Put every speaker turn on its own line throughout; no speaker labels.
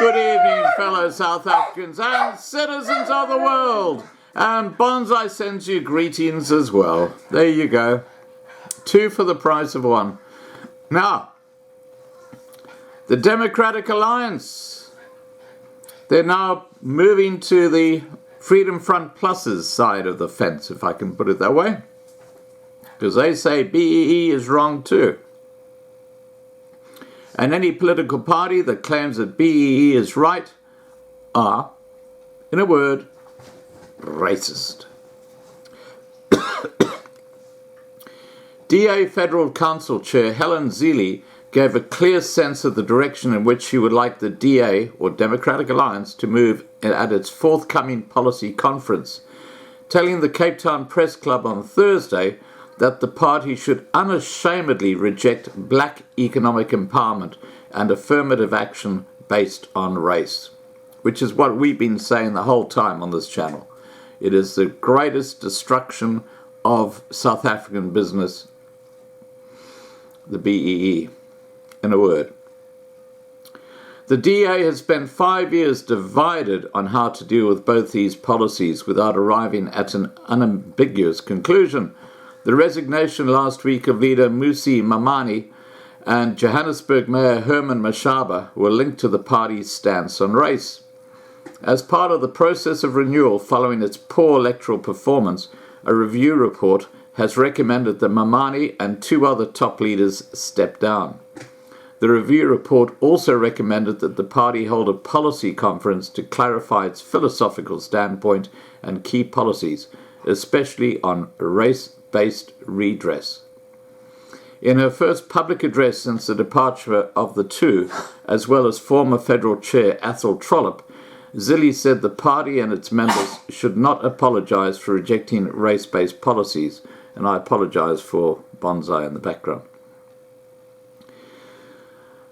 Good evening, fellow South Africans and citizens of the world. And Bonsai sends you greetings as well. There you go. 2 for the price of 1. Now, the Democratic Alliance. They're now moving to the Freedom Front Plus's side of the fence, if I can put it that way. Because they say BEE is wrong too. And any political party that claims that BEE is right are, in a word, racist. DA Federal Council Chair Helen Zille gave a clear sense of the direction in which she would like the DA, or Democratic Alliance, to move at its forthcoming policy conference, telling the Cape Town Press Club on Thursday that the party should unashamedly reject black economic empowerment and affirmative action based on race, which is what we've been saying the whole time on this channel. It is the greatest destruction of South African business, the BEE, in a word. The DA has spent 5 years divided on how to deal with both these policies without arriving at an unambiguous conclusion. The resignation last week of leader Musi Mamani and Johannesburg Mayor Herman Mashaba were linked to the party's stance on race. As part of the process of renewal following its poor electoral performance, a review report has recommended that Mamani and 2 other top leaders step down. The review report also recommended that the party hold a policy conference to clarify its philosophical standpoint and key policies, especially on race-based redress. In her first public address since the departure of the 2, as well as former federal chair Athol Trollip, Zille said the party and its members should not apologize for rejecting race-based policies, and I apologize for Bonsai in the background.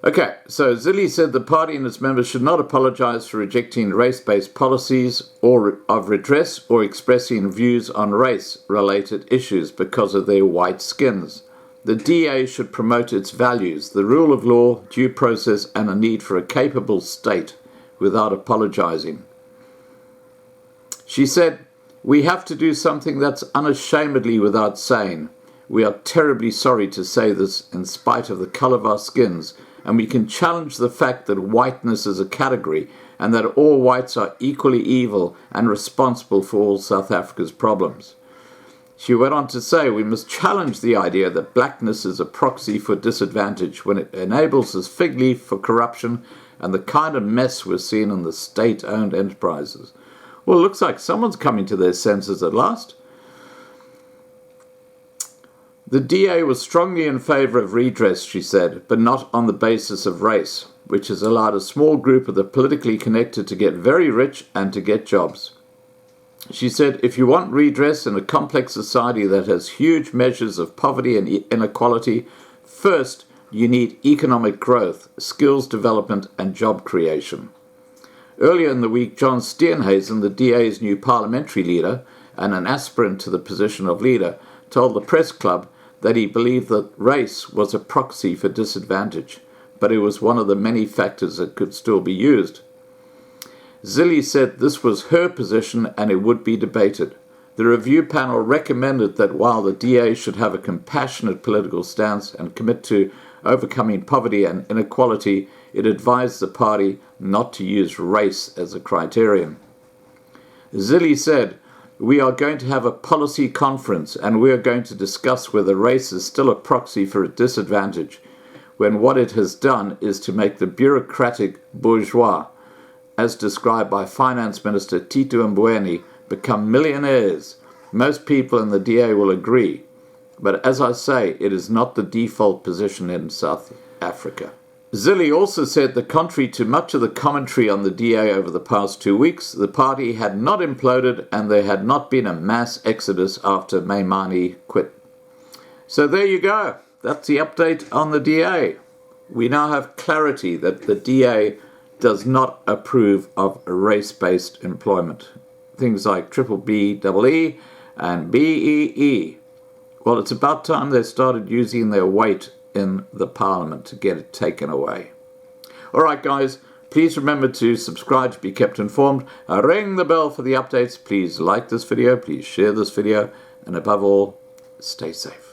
Okay, so Zille said the party and its members should not apologize for rejecting race-based policies or of redress or expressing views on race-related issues because of their white skins. The DA should promote its values, the rule of law, due process, and a need for a capable state without apologizing. She said, "We have to do something that's unashamedly without saying. We are terribly sorry to say this in spite of the color of our skins, and we can challenge the fact that whiteness is a category and that all whites are equally evil and responsible for all South Africa's problems." She went on to say, "We must challenge the idea that blackness is a proxy for disadvantage when it enables this fig leaf for corruption and the kind of mess we're seeing in the state-owned enterprises." Well, it looks like someone's coming to their senses at last. The DA was strongly in favour of redress, she said, but not on the basis of race, which has allowed a small group of the politically connected to get very rich and to get jobs. She said, "If you want redress in a complex society that has huge measures of poverty and inequality, first you need economic growth, skills development and job creation." Earlier in the week, John Steenhuisen, the DA's new parliamentary leader and an aspirant to the position of leader, told the press club that he believed that race was a proxy for disadvantage, but it was one of the many factors that could still be used. Zille said this was her position and it would be debated. The review panel recommended that while the DA should have a compassionate political stance and commit to overcoming poverty and inequality, it advised the party not to use race as a criterion. Zille said, "We are going to have a policy conference and we are going to discuss whether race is still a proxy for a disadvantage, when what it has done is to make the bureaucratic bourgeois, as described by Finance Minister Tito Mboweni, become millionaires. Most people in the DA will agree. But as I say, it is not the default position in South Africa." Zille also said that contrary to much of the commentary on the DA over the past 2 weeks, the party had not imploded and there had not been a mass exodus after Mamani quit. So there you go. That's the update on the DA. We now have clarity that the DA does not approve of race-based employment. Things like BBBEE and BEE. Well, it's about time they started using their weight in the parliament to get it taken away. All right, guys, Please remember to subscribe to be kept informed. Ring the bell for the updates. Please like this video. Please share this video. And above all, stay safe.